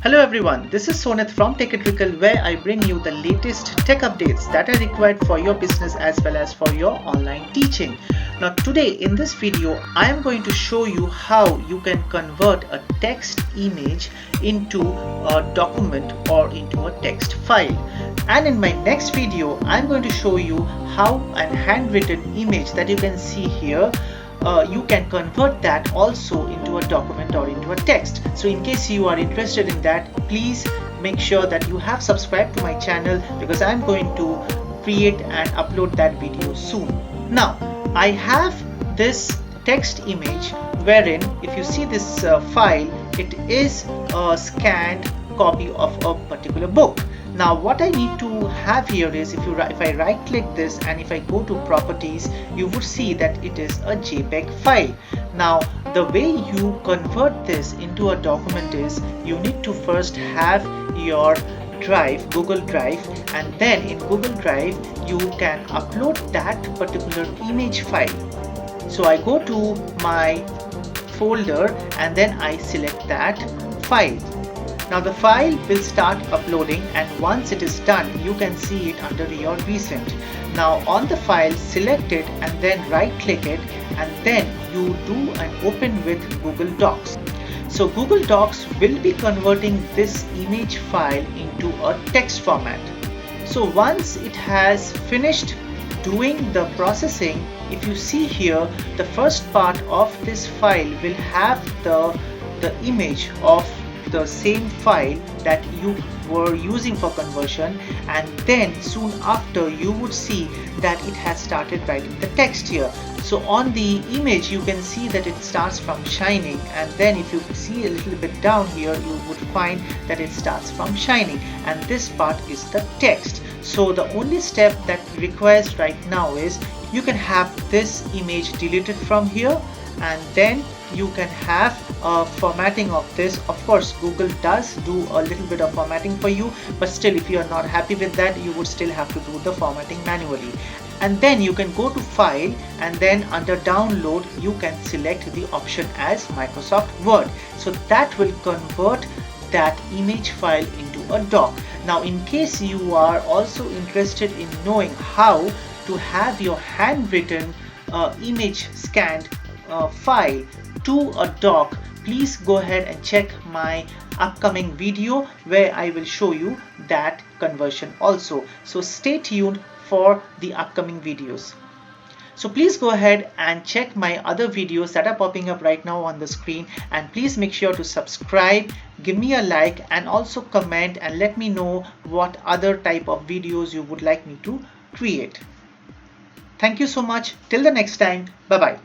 Hello everyone, this is Sonit from Techitrical, where I bring you the latest tech updates that are required for your business as well as for your online teaching. Now today in this video I am going to show you how you can convert a text image into a document or into a text file. And in my next video I am going to show you how an handwritten image that you can see here you can convert that also into a document or into a text. So in case you are interested in that, please make sure that you have subscribed to my channel, because I'm going to create and upload that video soon. Now I have this text image wherein if you see this file, it is a scanned copy of a particular book. Now what I need to have here is if I right click this and if I go to properties, you would see that it is a JPEG file. Now the way you convert this into a document is you need to first have your drive, Google Drive, and then in Google Drive you can upload that particular image file. So I go to my folder and then I select that file. Now the file will start uploading, and once it is done you can see it under your recent. Now on the file, select it and then right click it, and then you do an open with Google Docs. So Google Docs will be converting this image file into a text format. So once it has finished doing the processing, if you see here, the first part of this file will have the image of the same file that you were using for conversion, and then soon after you would see that it has started writing the text here. So on the image you can see that it starts from shining, and then if you see a little bit down here you would find that it starts from shining, and this part is the text. So the only step that requires right now is you can have this image deleted from here, and then you can have a formatting of this. Of course Google does do a little bit of formatting for you, but still if you are not happy with that, you would still have to do the formatting manually. And then you can go to file, and then under download you can select the option as Microsoft Word. So that will convert that image file into a doc. Now in case you are also interested in knowing how to have your handwritten image scanned file to a doc, please go ahead and check my upcoming video where I will show you that conversion also. So stay tuned for the upcoming videos. So please go ahead and check my other videos that are popping up right now on the screen, and please make sure to subscribe, give me a like, and also comment and let me know what other type of videos you would like me to create. Thank you so much. Till the next time, bye bye.